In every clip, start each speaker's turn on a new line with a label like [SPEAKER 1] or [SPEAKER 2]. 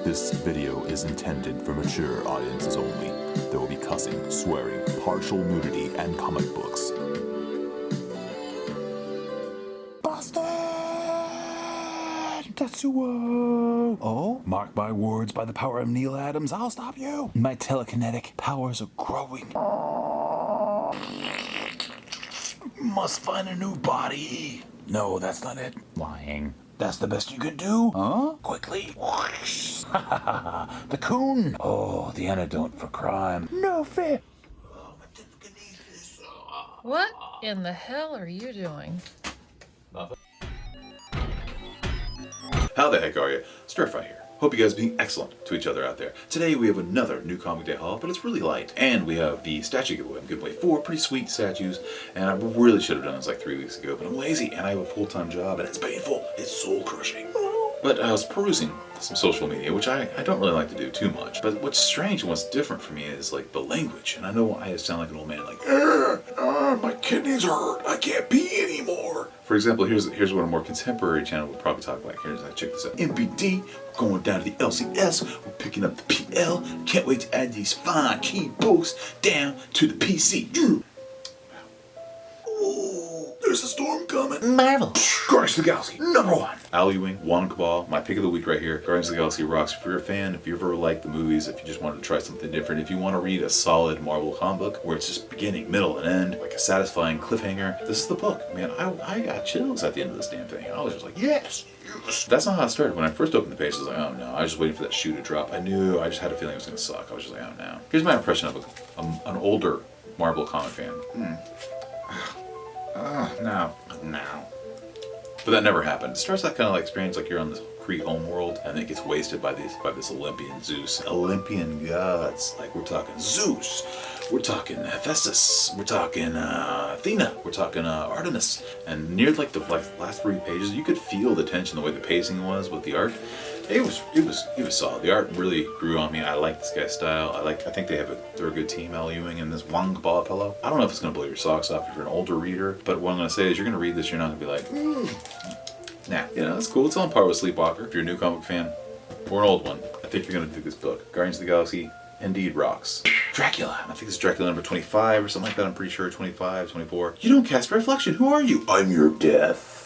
[SPEAKER 1] This video is intended for mature audiences only. There will be cussing, swearing, partial nudity, and comic books. Bastard! Tetsuo! Oh? Mark my words by the power of Neil Adams, I'll stop you! My telekinetic powers are growing. Must find a new body. No, that's not it. Lying. That's the best you could do? Huh? Quickly. The coon. Oh, the antidote for crime. No fear.
[SPEAKER 2] What in the hell are you doing?
[SPEAKER 3] Nothing. How the heck are you? Stir-Fry here. Hope you guys are being excellent to each other out there. Today we have another new Comic Day haul, but it's really light. And we have the statue giveaway. I'm giving away 4 pretty sweet statues, and I really should have done this like 3 weeks ago, but I'm lazy and I have a full-time job and it's painful. It's soul-crushing. But I was perusing some social media, which I don't really like to do too much. But what's strange and what's different for me is like the language. And I know I sound like an old man, like, my kidneys hurt. I can't pee anymore. For example, here's what a more contemporary channel would probably talk like. Check this out. MBD, we're going down to the LCS. We're picking up the PL. Can't wait to add these fine keyboards down to the PC. There's a storm coming.
[SPEAKER 2] Marvel.
[SPEAKER 3] Guardians of the Galaxy, #1. Al Ewing, Juan Cabal, my pick of the week right here. Guardians of the Galaxy rocks. If you're a fan, if you ever like the movies, if you just wanted to try something different, if you want to read a solid Marvel comic book where it's just beginning, middle, and end, like a satisfying cliffhanger, this is the book. Man, I got chills at the end of this damn thing. I was just like, yes. That's not how it started. When I first opened the page, I was like, oh no. I was just waiting for that shoe to drop. I just had a feeling it was going to suck. I was just like, oh no. Here's my impression of an older Marvel comic fan. No. But that never happened. It starts out kind of like strange, like you're on this Kree homeworld, and it gets wasted by this Olympian Zeus. Olympian gods. Like, we're talking Zeus, we're talking Hephaestus, we're talking Athena, we're talking Artemis. And near like the last 3 pages, you could feel the tension, the way the pacing was with the art. It was solid. The art really grew on me. I like this guy's style. I think they're a good team, Al Ewing and this Juan Cabal fellow. I don't know if it's gonna blow your socks off if you're an older reader, but what I'm gonna say is you're gonna read this, you're not gonna be like, nah. You know, it's cool. It's on par with Sleepwalker. If you're a new comic fan or an old one, I think you're gonna dig this book. Guardians of the Galaxy indeed rocks. Dracula. I think it's Dracula number 25 or something like that. I'm pretty sure 25, 24. You don't cast reflection. Who are you? I'm your death.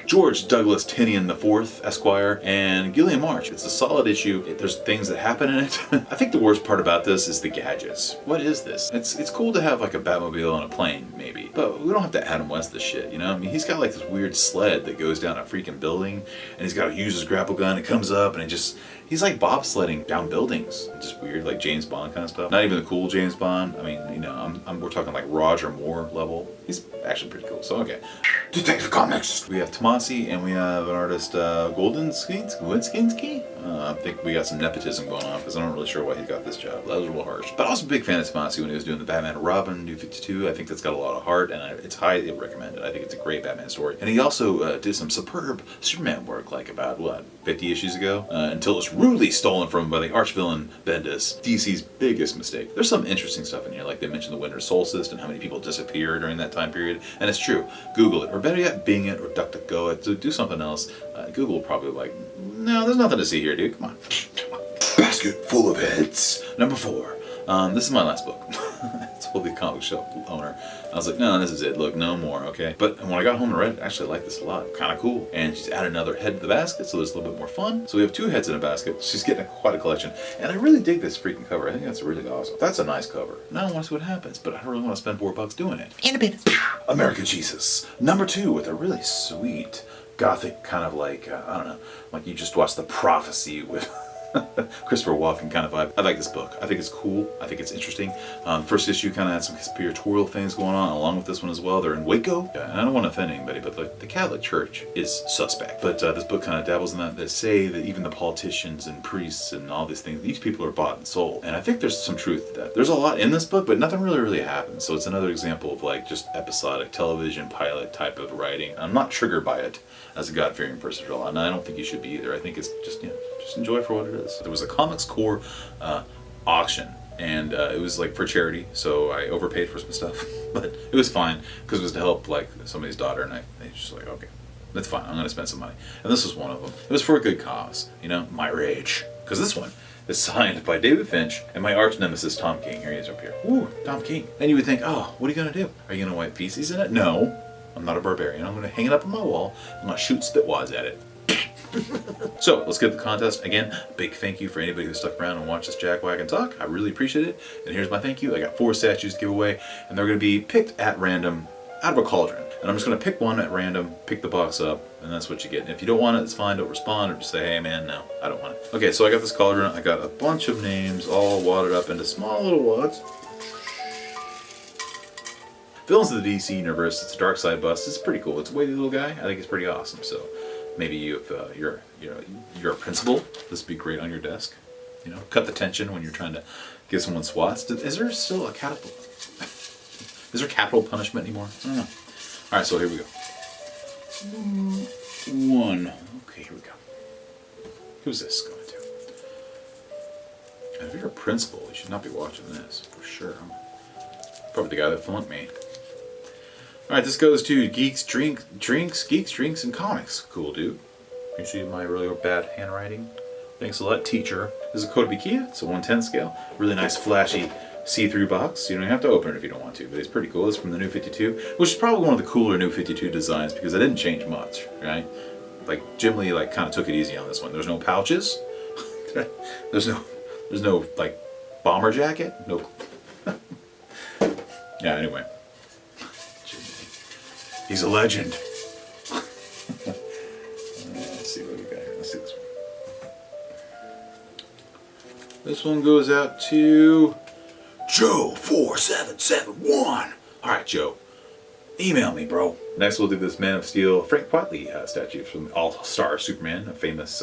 [SPEAKER 3] George Douglas Tinian IV, Esquire, and Gillian March. It's a solid issue. There's things that happen in it. I think the worst part about this is the gadgets. What is this? It's cool to have like a Batmobile on a plane, maybe, but we don't have to Adam West this shit, you know? I mean, he's got like this weird sled that goes down a freaking building, and he's got to use his grapple gun. It comes up, and he's like bobsledding down buildings. Just weird, like James Bond kind of stuff. Not even the cool James Bond. I mean, you know, we're talking like Roger Moore level. He's actually pretty cool. So okay. Detective Comics. We have Tomasi and we have an artist, Goldinsky. I think we got some nepotism going on because I'm not really sure why he got this job. That was a little harsh. But I was a big fan of Tomasi when he was doing the Batman and Robin New 52. I think that's got a lot of heart and it's highly recommended. I think it's a great Batman story. And he also did some superb Superman work like about, 50 issues ago? Until it's rudely stolen from him by the arch-villain Bendis. DC's biggest mistake. There's some interesting stuff in here, like they mentioned the winter solstice and how many people disappear during that time period. And it's true. Google it, or better yet, Bing it, or DuckDuckGo it, so do something else. Google will probably like, no, there's nothing to see here, dude. Come on. Basket full of heads. Number 4. This is my last book. I told the comic shop owner. I was like, no, this is it. Look, no more, okay? But when I got home and read it, I actually liked this a lot. Kind of cool. And she's added another head to the basket, so there's a little bit more fun. So we have 2 heads in a basket. She's getting quite a collection. And I really dig this freaking cover. I think that's really awesome. That's a nice cover. Now I want to see what happens, but I don't really want to spend $4 doing it.
[SPEAKER 2] Independence.
[SPEAKER 3] American Jesus. Number 2 with a really sweet gothic kind of like, I don't know, like you just watched The Prophecy with Christopher Walken kind of vibe. I like this book. I think it's cool. I think it's interesting. First issue kind of had some conspiratorial things going on along with this one as well. They're in Waco. And I don't want to offend anybody, but the Catholic Church is suspect. But this book kind of dabbles in that. They say that even the politicians and priests and all these things, these people are bought and sold. And I think there's some truth to that. There's a lot in this book, but nothing really happens. So it's another example of like just episodic television pilot type of writing. I'm not triggered by it as a God-fearing person at all, and I don't think you should be either. I think it's just, just enjoy it for what it is. There was a Comics Core auction and it was like for charity, so I overpaid for some stuff, but it was fine because it was to help like somebody's daughter, and I was just like, okay, that's fine. I'm gonna spend some money, and this was one of them. It was for a good cause, you know, my rage, because this one is signed by David Finch and my arch nemesis Tom King. Here he is up here. Ooh, Tom King. And you would think, oh, what are you gonna do? Are you gonna wipe feces in it? No, I'm not a barbarian. I'm gonna hang it up on my wall. I'm gonna shoot spitwads at it. So let's get the contest. Again, big thank you for anybody who stuck around and watched this jackwagon talk. I really appreciate it. And here's my thank you. I got 4 statues to give away, and they're going to be picked at random out of a cauldron. And I'm just going to pick one at random, pick the box up, and that's what you get. And if you don't want it, it's fine. Don't respond or just say, hey man, no, I don't want it. Okay, so I got this cauldron. I got a bunch of names all wadded up into small little wads. Villains of the DC universe. It's a dark side bust. It's pretty cool. It's a weighty little guy. I think it's pretty awesome. So maybe you, if you're a principal, this would be great on your desk. You know, cut the tension when you're trying to give someone swats. Is there still a capital? Is there capital punishment anymore? I don't know. All right, so here we go. 1. Okay, here we go. Who's this going to? And if you're a principal, you should not be watching this for sure. Probably the guy that flunked me. Alright, this goes to Geeks, Drinks, and Comics. Cool, dude. You see my really bad handwriting? Thanks a lot, teacher. This is a Kotobukiya. It's a 1/10 scale. Really nice, flashy, see-through box. You don't have to open it if you don't want to, but it's pretty cool. It's from the New 52, which is probably one of the cooler New 52 designs because it didn't change much, right? Like, Jim Lee, like, kind of took it easy on this one. There's no pouches. There's no, like, bomber jacket. No. Yeah, anyway. He's a legend. Let's see what we got here. Let's see this one. This one goes out to Joe4771. Alright, Joe. Email me, bro. Next we'll do this Man of Steel Frank Quitely statue from All-Star Superman, a famous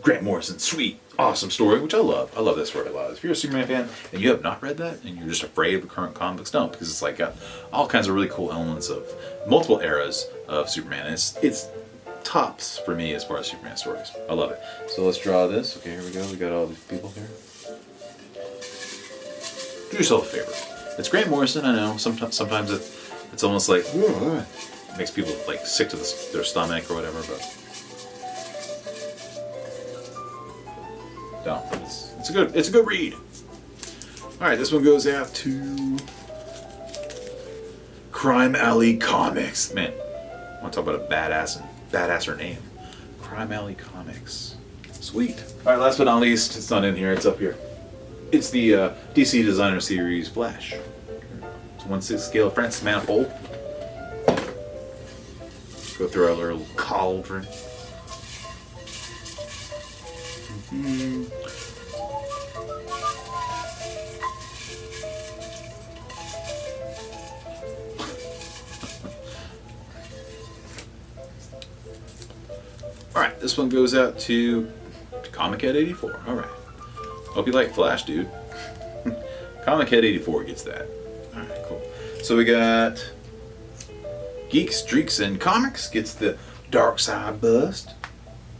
[SPEAKER 3] Grant Morrison sweet, awesome story, which I love. I love that story a lot. If you're a Superman fan and you have not read that and you're just afraid of the current comic books, don't, because it's like got all kinds of really cool elements of multiple eras of Superman. It's tops for me as far as Superman stories. I love it. So let's draw this. Okay, here we go. We got all these people here. Do yourself a favor. It's Grant Morrison, I know. Sometimes it's almost like makes people like sick to their stomach or whatever, but no, it's a good read. All right, this one goes out to Crime Alley Comics. Man, I want to talk about a badasser name. Crime Alley Comics. Sweet. All right, last but not least, it's not in here. It's up here. It's the DC Designer Series Flash. It's 1/6 scale Francis Manifold. Go through our little cauldron. Alright, this one goes out to Comic Head 84. Alright. Hope you like Flash, dude. Comic Head 84 gets that. Alright, cool. So we got Geeks, Streaks, and Comics gets the Dark Side Bust.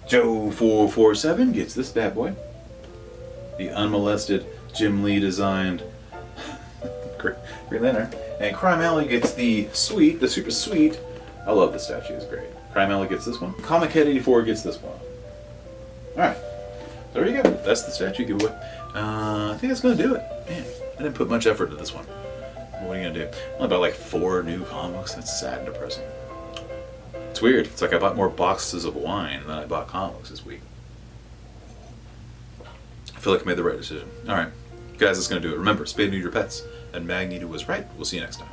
[SPEAKER 3] Joe447 gets this bad boy. The unmolested Jim Lee designed Green Lantern. And Crime Alley gets the super sweet. I love the statue, it's great. Crime Alley gets this one. Comic Head 84 gets this one. Alright. There you go. That's the statue giveaway. I think that's going to do it. Man, I didn't put much effort into this one. What are you going to do? Only about like 4 new comics. That's sad and depressing. It's weird. It's like I bought more boxes of wine than I bought comics this week. I feel like I made the right decision. Alright. Guys, that's going to do it. Remember, spay and neuter your pets. And Magneto was right. We'll see you next time.